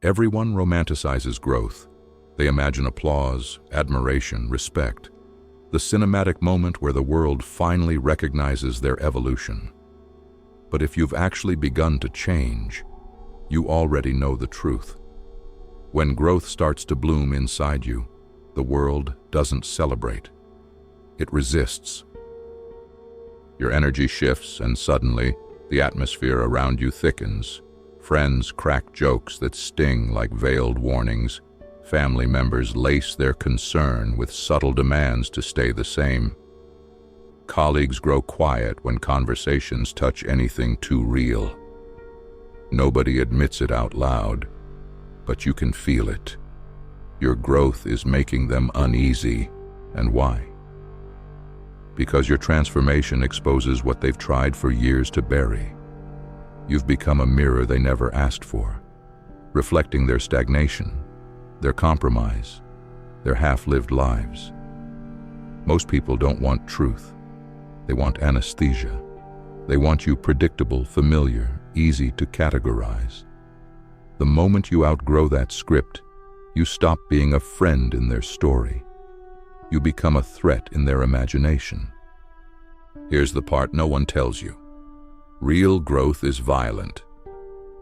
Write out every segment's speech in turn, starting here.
Everyone romanticizes growth. They imagine applause, admiration, respect, the cinematic moment where the world finally recognizes their evolution. But if you've actually begun to change, you already know the truth. When growth starts to bloom inside you, the world doesn't celebrate. It resists. Your energy shifts, and suddenly, the atmosphere around you thickens. Friends crack jokes that sting like veiled warnings. Family members lace their concern with subtle demands to stay the same. Colleagues grow quiet when conversations touch anything too real. Nobody admits it out loud, but you can feel it. Your growth is making them uneasy. And why? Because your transformation exposes what they've tried for years to bury. You've become a mirror they never asked for, reflecting their stagnation, their compromise, their half-lived lives. Most people don't want truth. They want anesthesia. They want you predictable, familiar, easy to categorize. The moment you outgrow that script, you stop being a friend in their story. You become a threat in their imagination. Here's the part no one tells you. Real growth is violent.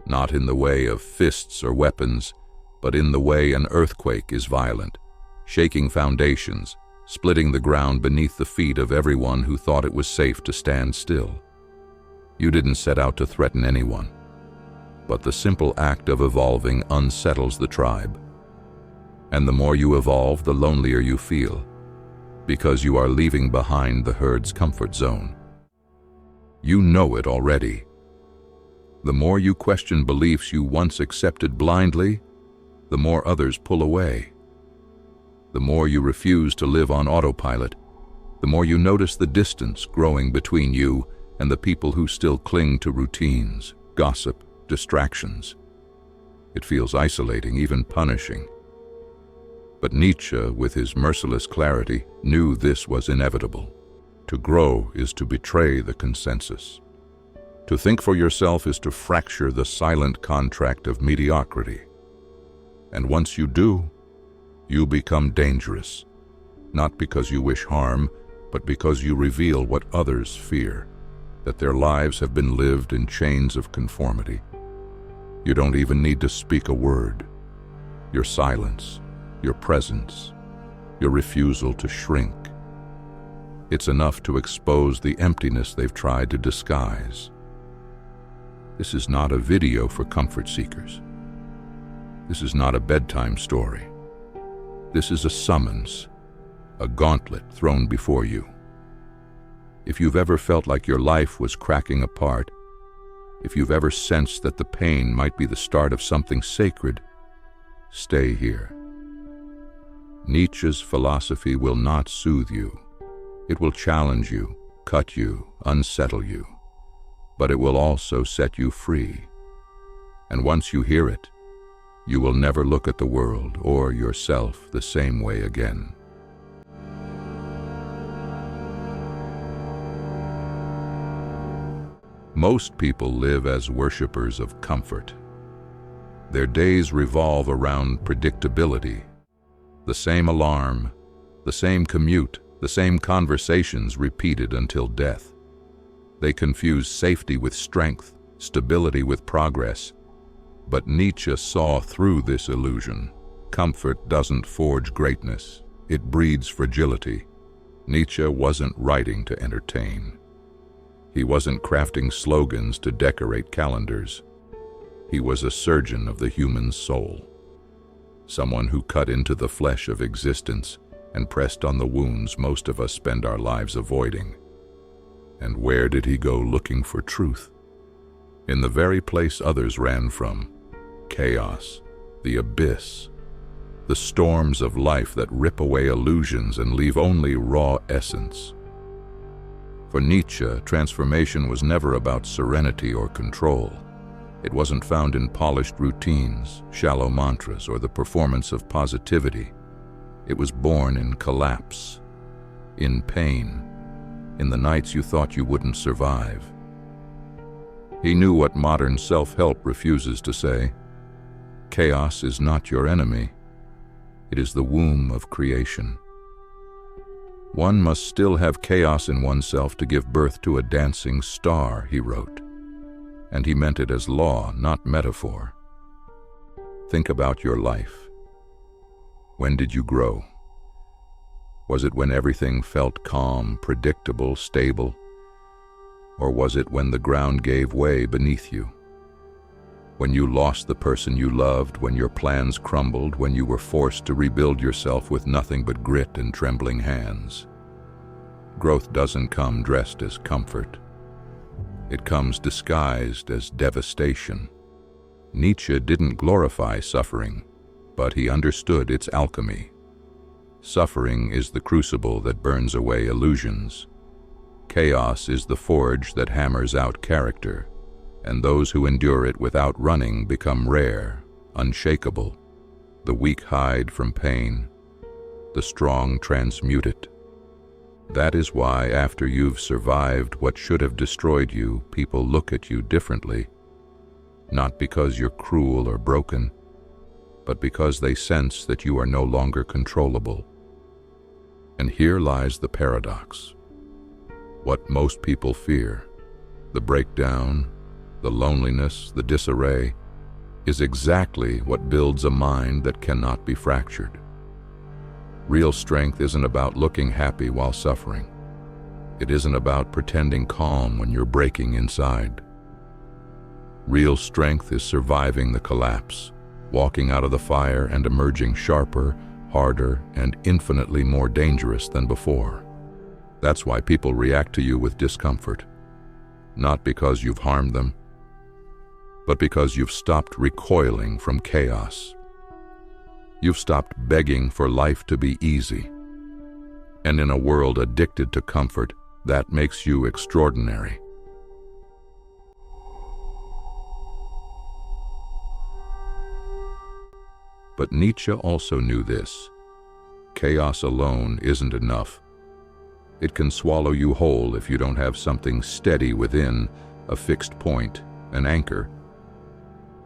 Not in the way of fists or weapons, but in the way an earthquake is violent, shaking foundations, splitting the ground beneath the feet of everyone who thought it was safe to stand still. You didn't set out to threaten anyone, but the simple act of evolving unsettles the tribe. And the more you evolve, the lonelier you feel, because you are leaving behind the herd's comfort zone. You know it already. The more you question beliefs you once accepted blindly, the more others pull away. The more you refuse to live on autopilot, the more you notice the distance growing between you and the people who still cling to routines, gossip, distractions. It feels isolating, even punishing. But Nietzsche, with his merciless clarity, knew this was inevitable. To grow is to betray the consensus. To think for yourself is to fracture the silent contract of mediocrity. And once you do, you become dangerous, not because you wish harm, but because you reveal what others fear, that their lives have been lived in chains of conformity. You don't even need to speak a word. Your silence, your presence, your refusal to shrink. It's enough to expose the emptiness they've tried to disguise. This is not a video for comfort seekers. This is not a bedtime story. This is a summons, a gauntlet thrown before you. If you've ever felt like your life was cracking apart, if you've ever sensed that the pain might be the start of something sacred, stay here. Nietzsche's philosophy will not soothe you. It will challenge you, cut you, unsettle you. But it will also set you free. And once you hear it, you will never look at the world or yourself the same way again. Most people live as worshippers of comfort. Their days revolve around predictability. The same alarm, the same commute, the same conversations repeated until death. They confuse safety with strength, stability with progress. But Nietzsche saw through this illusion. Comfort doesn't forge greatness, it breeds fragility. Nietzsche wasn't writing to entertain. He wasn't crafting slogans to decorate calendars. He was a surgeon of the human soul. Someone who cut into the flesh of existence and pressed on the wounds most of us spend our lives avoiding. And where did he go looking for truth? In the very place others ran from. Chaos, the abyss, the storms of life that rip away illusions and leave only raw essence. For Nietzsche, transformation was never about serenity or control. It wasn't found in polished routines, shallow mantras, or the performance of positivity. It was born in collapse, in pain, in the nights you thought you wouldn't survive. He knew what modern self-help refuses to say. chaos is not your enemy. It is the womb of creation. One must still have chaos in oneself to give birth to a dancing star, he wrote. And he meant it as law, not metaphor. Think about your life. When did you grow? Was it when everything felt calm, predictable, stable? Or was it when the ground gave way beneath you? When you lost the person you loved, when your plans crumbled, when you were forced to rebuild yourself with nothing but grit and trembling hands? Growth doesn't come dressed as comfort. It comes disguised as devastation. Nietzsche didn't glorify suffering, but he understood its alchemy. Suffering is the crucible that burns away illusions. Chaos is the forge that hammers out character, and those who endure it without running become rare, unshakable. The weak hide from pain. The strong transmute it. That is why, after you've survived what should have destroyed you, people look at you differently. Not because you're cruel or broken, but because they sense that you are no longer controllable. And here lies the paradox. What most people fear, the breakdown, the loneliness, the disarray, is exactly what builds a mind that cannot be fractured. Real strength isn't about looking happy while suffering. It isn't about pretending calm when you're breaking inside. Real strength is surviving the collapse, walking out of the fire and emerging sharper, harder, and infinitely more dangerous than before. That's why people react to you with discomfort. Not because you've harmed them, but because you've stopped recoiling from chaos. You've stopped begging for life to be easy. And in a world addicted to comfort, that makes you extraordinary. But Nietzsche also knew this. Chaos alone isn't enough. It can swallow you whole if you don't have something steady within, a fixed point, an anchor.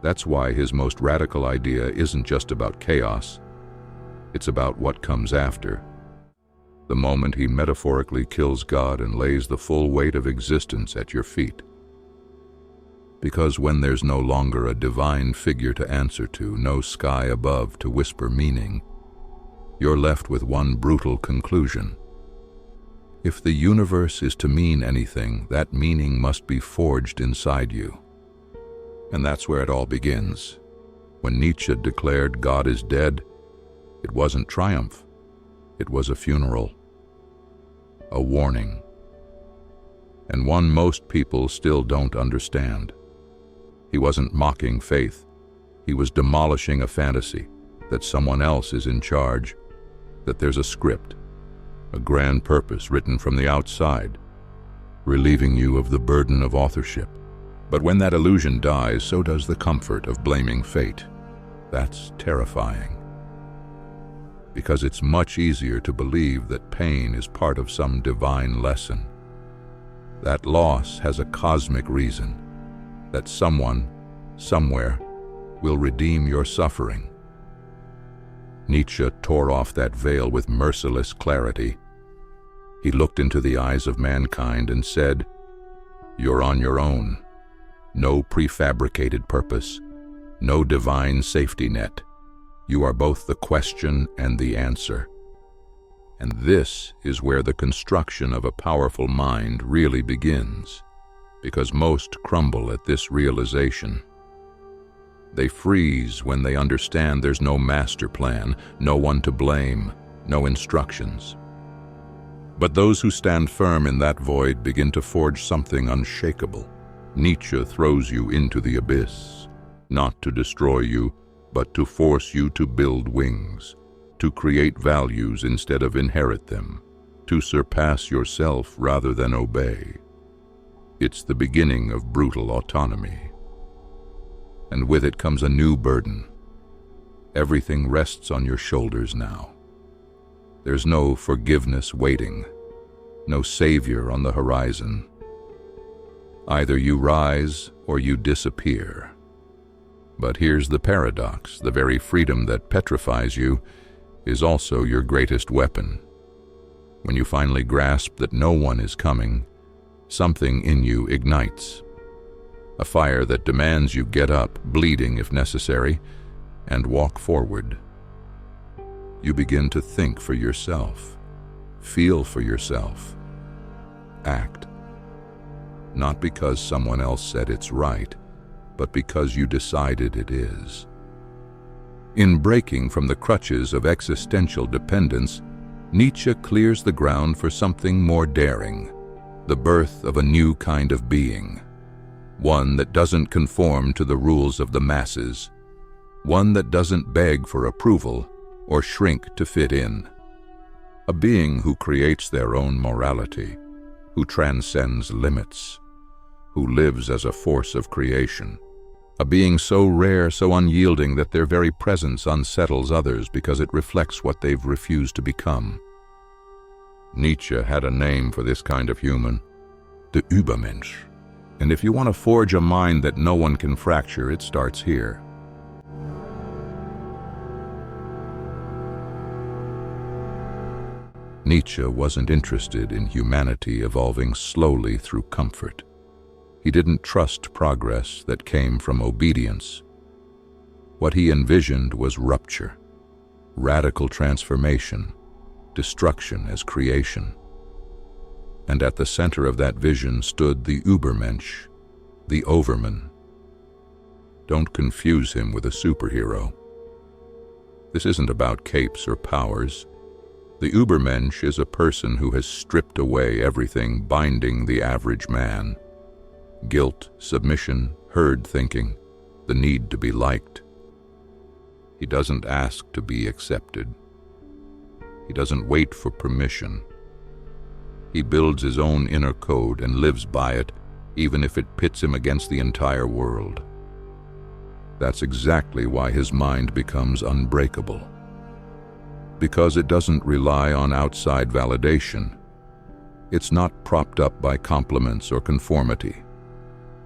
That's why his most radical idea isn't just about chaos. It's about what comes after. The moment he metaphorically kills God and lays the full weight of existence at your feet. Because when there's no longer a divine figure to answer to, no sky above to whisper meaning, you're left with one brutal conclusion. If the universe is to mean anything, that meaning must be forged inside you. And that's where it all begins. When Nietzsche declared God is dead, it wasn't triumph. It was a funeral. A warning. And one most people still don't understand. He wasn't mocking faith. He was demolishing a fantasy that someone else is in charge, that there's a script, a grand purpose written from the outside, relieving you of the burden of authorship. But when that illusion dies, so does the comfort of blaming fate. That's terrifying. Because it's much easier to believe that pain is part of some divine lesson. That loss has a cosmic reason. That someone, somewhere, will redeem your suffering. Nietzsche tore off that veil with merciless clarity. He looked into the eyes of mankind and said, "You're on your own. No prefabricated purpose, no divine safety net. You are both the question and the answer." And this is where the construction of a powerful mind really begins, because most crumble at this realization. They freeze when they understand there's no master plan, no one to blame, no instructions. But those who stand firm in that void begin to forge something unshakable. Nietzsche throws you into the abyss, not to destroy you, but to force you to build wings, to create values instead of inherit them, to surpass yourself rather than obey. It's the beginning of brutal autonomy. And with it comes a new burden. Everything rests on your shoulders now. There's no forgiveness waiting, no savior on the horizon. Either you rise or you disappear. But here's the paradox: the very freedom that petrifies you is also your greatest weapon. When you finally grasp that no one is coming, something in you ignites. A fire that demands you get up, bleeding if necessary, and walk forward. You begin to think for yourself, feel for yourself, act. Not because someone else said it's right, but because you decided it is. In breaking from the crutches of existential dependence, Nietzsche clears the ground for something more daring, the birth of a new kind of being, one that doesn't conform to the rules of the masses, one that doesn't beg for approval or shrink to fit in. A being who creates their own morality, who transcends limits, who lives as a force of creation. A being so rare, so unyielding that their very presence unsettles others because it reflects what they've refused to become. Nietzsche had a name for this kind of human, the Übermensch. And if you want to forge a mind that no one can fracture, it starts here. Nietzsche wasn't interested in humanity evolving slowly through comfort. He didn't trust progress that came from obedience. What he envisioned was rupture, radical transformation, destruction as creation. And at the center of that vision stood the Übermensch, the overman. Don't confuse him with a superhero. This isn't about capes or powers. The Übermensch is a person who has stripped away everything binding the average man. Guilt, submission, herd thinking, the need to be liked. He doesn't ask to be accepted. He doesn't wait for permission. He builds his own inner code and lives by it, even if it pits him against the entire world. That's exactly why his mind becomes unbreakable. Because it doesn't rely on outside validation. It's not propped up by compliments or conformity.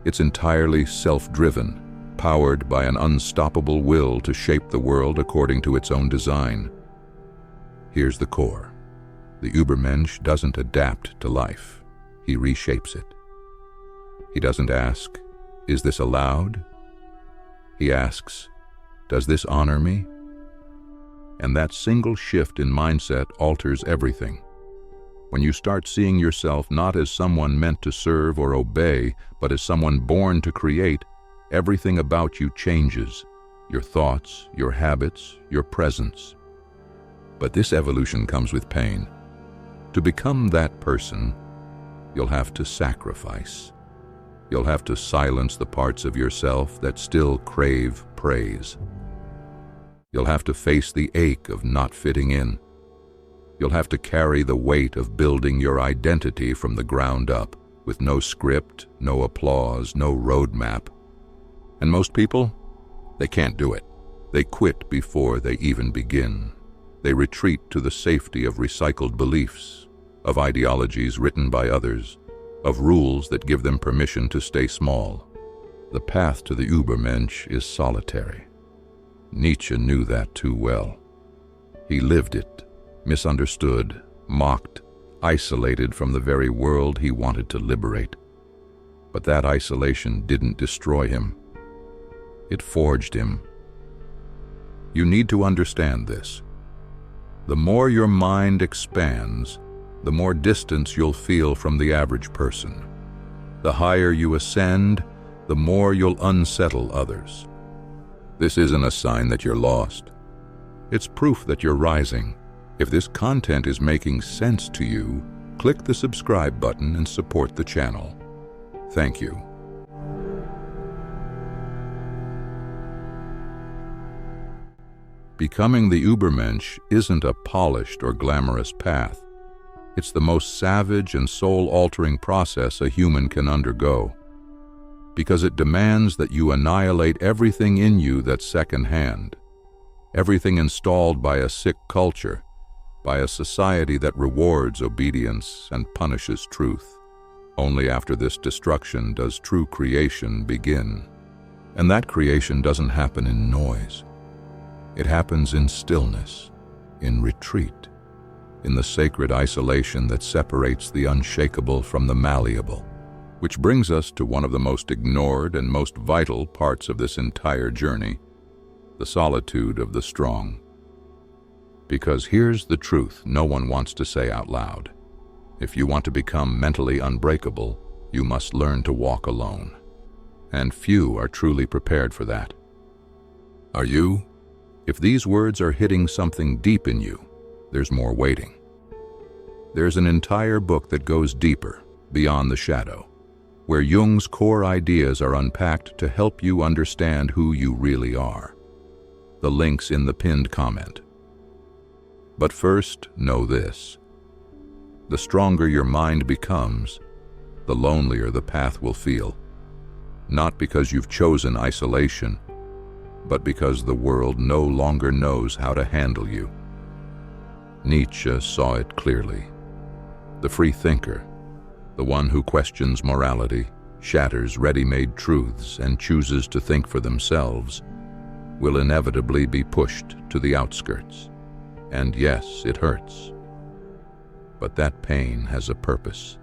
It's entirely self-driven, powered by an unstoppable will to shape the world according to its own design. Here's the core. The Übermensch doesn't adapt to life. He reshapes it. He doesn't ask, "Is this allowed?" He asks, "Does this honor me?" And that single shift in mindset alters everything. When you start seeing yourself not as someone meant to serve or obey, but as someone born to create, everything about you changes. Your thoughts, your habits, your presence. But this evolution comes with pain. To become that person, you'll have to sacrifice. You'll have to silence the parts of yourself that still crave praise. You'll have to face the ache of not fitting in. You'll have to carry the weight of building your identity from the ground up, with no script, no applause, no roadmap. And most people, they can't do it. They quit before they even begin. They retreat to the safety of recycled beliefs, of ideologies written by others, of rules that give them permission to stay small. The path to the Übermensch is solitary. Nietzsche knew that too well. He lived it, misunderstood, mocked, isolated from the very world he wanted to liberate. But that isolation didn't destroy him. It forged him. You need to understand this. The more your mind expands, the more distance you'll feel from the average person. The higher you ascend, the more you'll unsettle others. This isn't a sign that you're lost. It's proof that you're rising. If this content is making sense to you, click the subscribe button and support the channel. Thank you. Becoming the Übermensch isn't a polished or glamorous path. It's the most savage and soul-altering process a human can undergo, because it demands that you annihilate everything in you that's second-hand, everything installed by a sick culture, by a society that rewards obedience and punishes truth. Only after this destruction does true creation begin. And that creation doesn't happen in noise. It happens in stillness, in retreat, in the sacred isolation that separates the unshakable from the malleable. Which brings us to one of the most ignored and most vital parts of this entire journey, the solitude of the strong. Because here's the truth no one wants to say out loud. If you want to become mentally unbreakable, you must learn to walk alone. And few are truly prepared for that. Are you? If these words are hitting something deep in you, there's more waiting. There's an entire book that goes deeper, beyond the shadow, where Jung's core ideas are unpacked to help you understand who you really are. The link's in the pinned comment. But first, know this. The stronger your mind becomes, the lonelier the path will feel. Not because you've chosen isolation, but because the world no longer knows how to handle you. Nietzsche saw it clearly. The free thinker, the one who questions morality, shatters ready-made truths, and chooses to think for themselves, will inevitably be pushed to the outskirts. And yes, it hurts. But that pain has a purpose.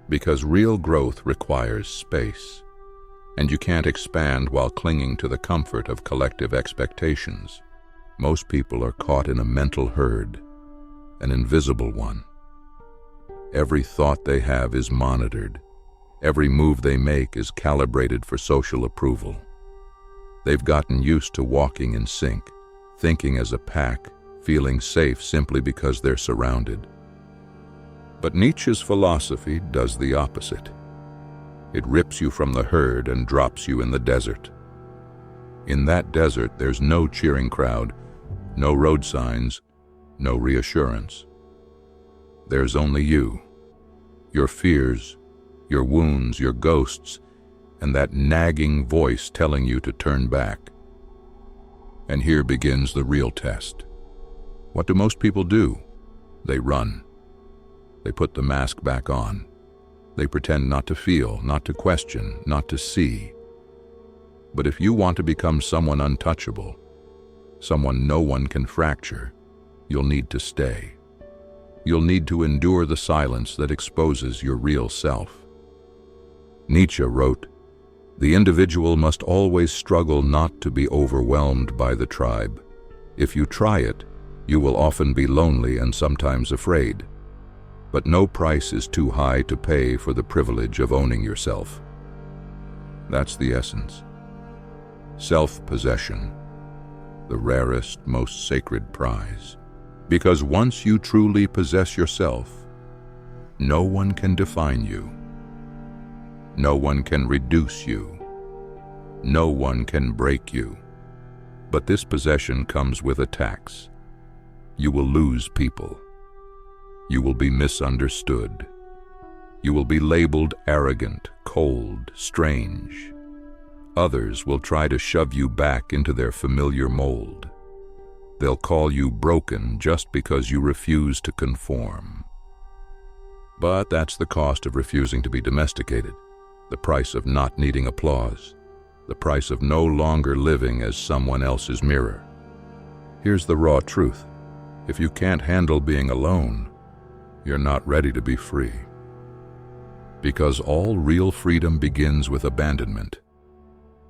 Because real growth requires space, and you can't expand while clinging to the comfort of collective expectations. Most people are caught in a mental herd, an invisible one. Every thought they have is monitored. Every move they make is calibrated for social approval. They've gotten used to walking in sync, thinking as a pack, feeling safe simply because they're surrounded. But Nietzsche's philosophy does the opposite. It rips you from the herd and drops you in the desert. In that desert, there's no cheering crowd, no road signs, no reassurance. There's only you, your fears, your wounds, your ghosts, and that nagging voice telling you to turn back. And here begins the real test. What do most people do? They run. They put the mask back on. They pretend not to feel, not to question, not to see. But if you want to become someone untouchable, someone no one can fracture, you'll need to stay. You'll need to endure the silence that exposes your real self. Nietzsche wrote, "The individual must always struggle not to be overwhelmed by the tribe. If you try it, you will often be lonely and sometimes afraid. But no price is too high to pay for the privilege of owning yourself." That's the essence. Self-possession, the rarest, most sacred prize. Because once you truly possess yourself, no one can define you. No one can reduce you. No one can break you. But this possession comes with a tax. You will lose people. You will be misunderstood. You will be labeled arrogant, cold, strange. Others will try to shove you back into their familiar mold. They'll call you broken just because you refuse to conform. But that's the cost of refusing to be domesticated, the price of not needing applause, the price of no longer living as someone else's mirror. Here's the raw truth. If you can't handle being alone, you're not ready to be free. Because all real freedom begins with abandonment,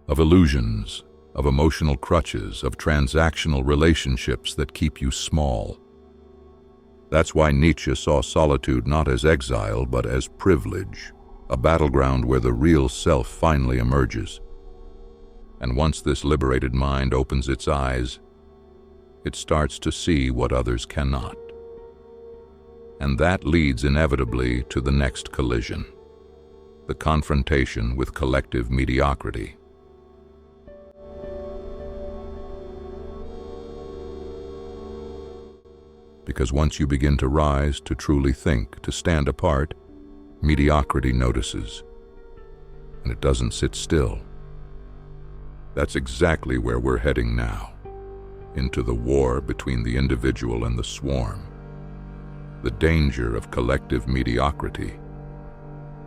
of illusions, of emotional crutches, of transactional relationships that keep you small. That's why Nietzsche saw solitude not as exile, but as privilege, a battleground where the real self finally emerges. And once this liberated mind opens its eyes, it starts to see what others cannot. And that leads inevitably to the next collision, the confrontation with collective mediocrity. Because once you begin to rise, to truly think, to stand apart, mediocrity notices, and it doesn't sit still. That's exactly where we're heading now, into the war between the individual and the swarm, the danger of collective mediocrity.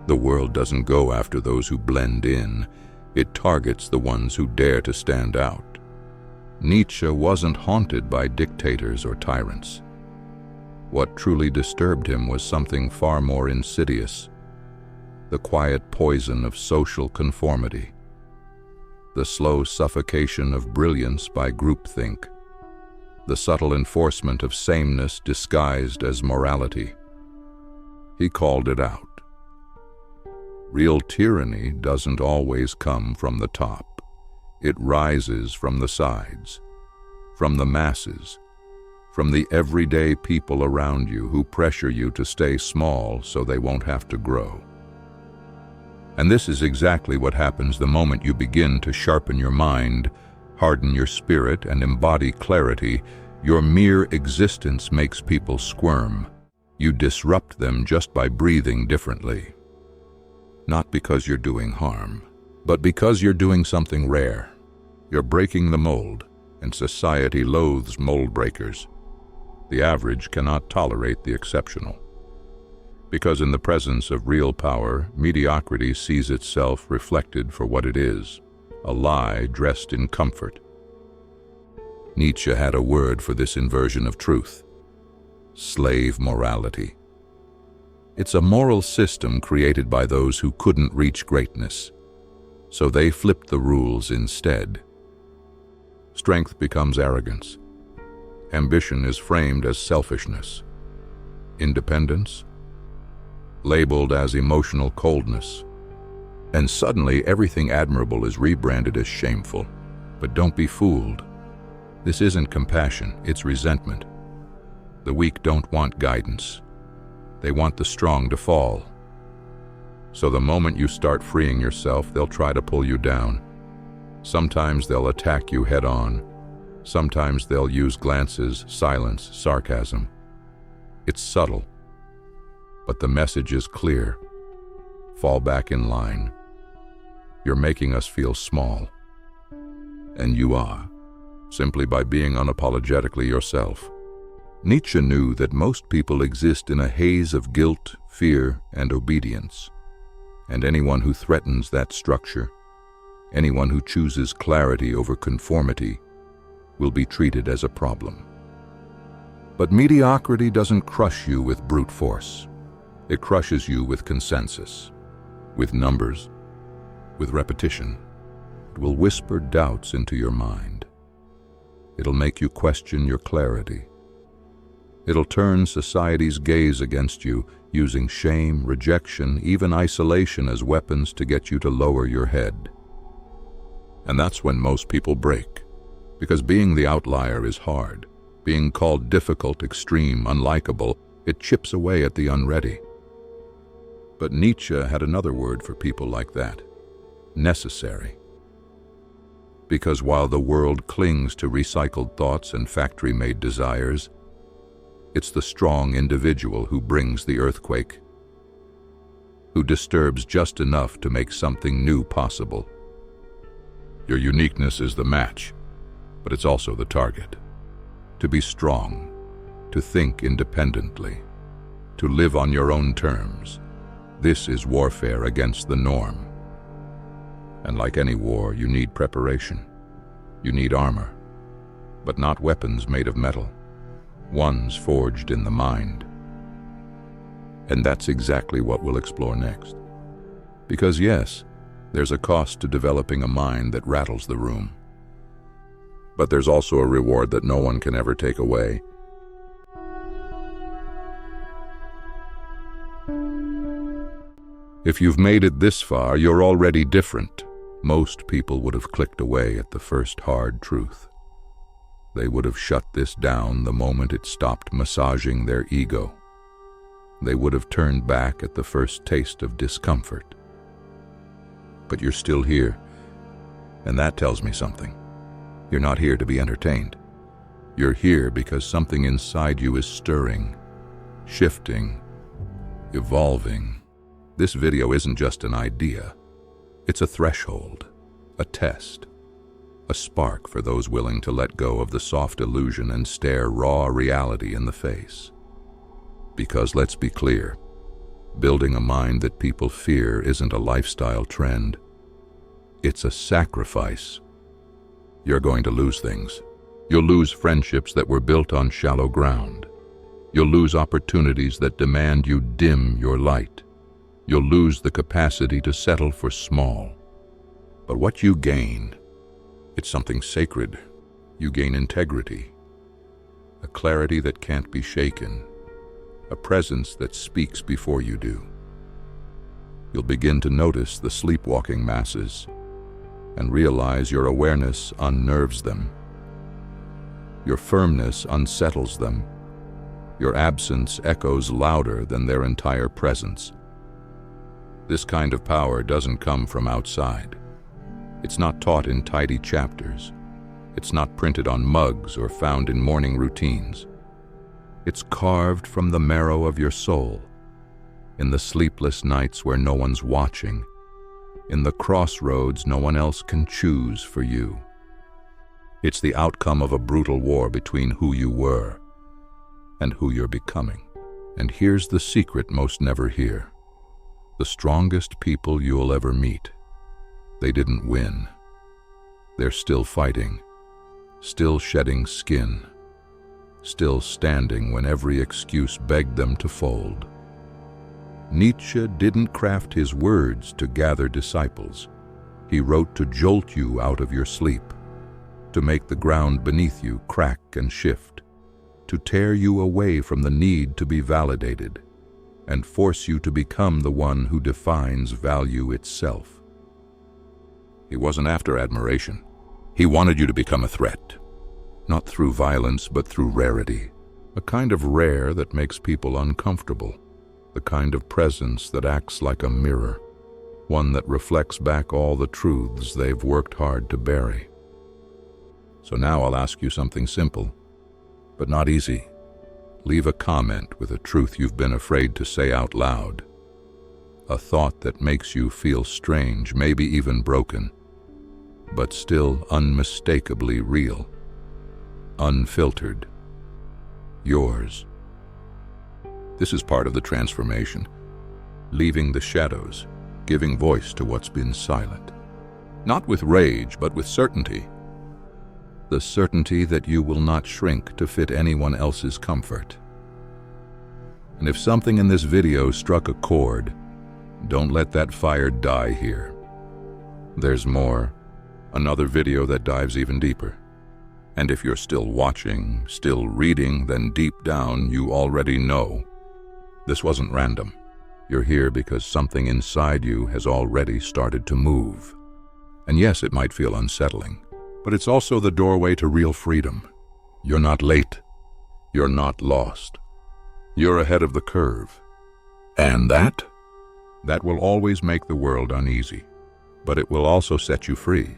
The world doesn't go after those who blend in, It targets the ones who dare to stand out. Nietzsche wasn't haunted by dictators or tyrants. What truly disturbed him was something far more insidious: the quiet poison of social conformity, the slow suffocation of brilliance by groupthink, the subtle enforcement of sameness disguised as morality. He called it out. Real tyranny doesn't always come from the top. It rises from the sides, from the masses, from the everyday people around you who pressure you to stay small so they won't have to grow. And this is exactly what happens the moment you begin to sharpen your mind, harden your spirit, and embody clarity. Your mere existence makes people squirm. You disrupt them just by breathing differently. Not because you're doing harm, but because you're doing something rare. You're breaking the mold, and society loathes mold breakers. The average cannot tolerate the exceptional. Because in the presence of real power, mediocrity sees itself reflected for what it is, a lie dressed in comfort. Nietzsche had a word for this inversion of truth: slave morality. It's a moral system created by those who couldn't reach greatness, so they flipped the rules instead. Strength becomes arrogance. Ambition is framed as selfishness. Independence labeled as emotional coldness. And suddenly everything admirable is rebranded as shameful. But don't be fooled. This isn't compassion, it's resentment. The weak don't want guidance. They want the strong to fall. So the moment you start freeing yourself, they'll try to pull you down. Sometimes they'll attack you head on. Sometimes they'll use glances, silence, sarcasm. It's subtle, but the message is clear. Fall back in line. You're making us feel small. And you are, simply by being unapologetically yourself. Nietzsche knew that most people exist in a haze of guilt, fear, and obedience. And anyone who threatens that structure, anyone who chooses clarity over conformity, will be treated as a problem. But mediocrity doesn't crush you with brute force. It crushes you with consensus, with numbers, with repetition. It will whisper doubts into your mind. It'll make you question your clarity. It'll turn society's gaze against you, using shame, rejection, even isolation as weapons to get you to lower your head. And that's when most people break, because being the outlier is hard. Being called difficult, extreme, unlikable, it chips away at the unready. But Nietzsche had another word for people like that: necessary. Because while the world clings to recycled thoughts and factory-made desires, it's the strong individual who brings the earthquake, who disturbs just enough to make something new possible. Your uniqueness is the match, but it's also the target. To be strong, to think independently, to live on your own terms, this is warfare against the norm. And like any war, you need preparation. You need armor, but not weapons made of metal, ones forged in the mind. And that's exactly what we'll explore next. Because yes, there's a cost to developing a mind that rattles the room. But there's also a reward that no one can ever take away. If you've made it this far, you're already different. Most people would have clicked away at the first hard truth. They would have shut this down the moment it stopped massaging their ego. They would have turned back at the first taste of discomfort. But you're still here, and that tells me something. You're not here to be entertained. You're here because something inside you is stirring, shifting, evolving. This video isn't just an idea. It's a threshold, a test, a spark for those willing to let go of the soft illusion and stare raw reality in the face. Because let's be clear, building a mind that people fear isn't a lifestyle trend. It's a sacrifice. You're going to lose things. You'll lose friendships that were built on shallow ground. You'll lose opportunities that demand you dim your light. You'll lose the capacity to settle for small. But what you gain, it's something sacred. You gain integrity, a clarity that can't be shaken, a presence that speaks before you do. You'll begin to notice the sleepwalking masses and realize your awareness unnerves them. Your firmness unsettles them. Your absence echoes louder than their entire presence. This kind of power doesn't come from outside. It's not taught in tidy chapters. It's not printed on mugs or found in morning routines. It's carved from the marrow of your soul, in the sleepless nights where no one's watching, in the crossroads no one else can choose for you. It's the outcome of a brutal war between who you were and who you're becoming. And here's the secret most never hear. The strongest people you'll ever meet, they didn't win. They're still fighting, still shedding skin, still standing when every excuse begged them to fold. Nietzsche didn't craft his words to gather disciples. He wrote to jolt you out of your sleep, to make the ground beneath you crack and shift, to tear you away from the need to be validated, and force you to become the one who defines value itself. He wasn't after admiration. He wanted you to become a threat, not through violence but through rarity, a kind of rare that makes people uncomfortable, the kind of presence that acts like a mirror, one that reflects back all the truths they've worked hard to bury. So now I'll ask you something simple, but not easy. Leave a comment with a truth you've been afraid to say out loud, a thought that makes you feel strange, maybe even broken, but still unmistakably real, unfiltered, yours. This is part of the transformation, leaving the shadows, giving voice to what's been silent. Not with rage, but with certainty. The certainty that you will not shrink to fit anyone else's comfort. And if something in this video struck a chord, don't let that fire die here. There's more, another video that dives even deeper. And if you're still watching, still reading, then deep down you already know. This wasn't random. You're here because something inside you has already started to move. And yes, it might feel unsettling, but it's also the doorway to real freedom. You're not late. You're not lost. You're ahead of the curve. And that will always make the world uneasy, but it will also set you free.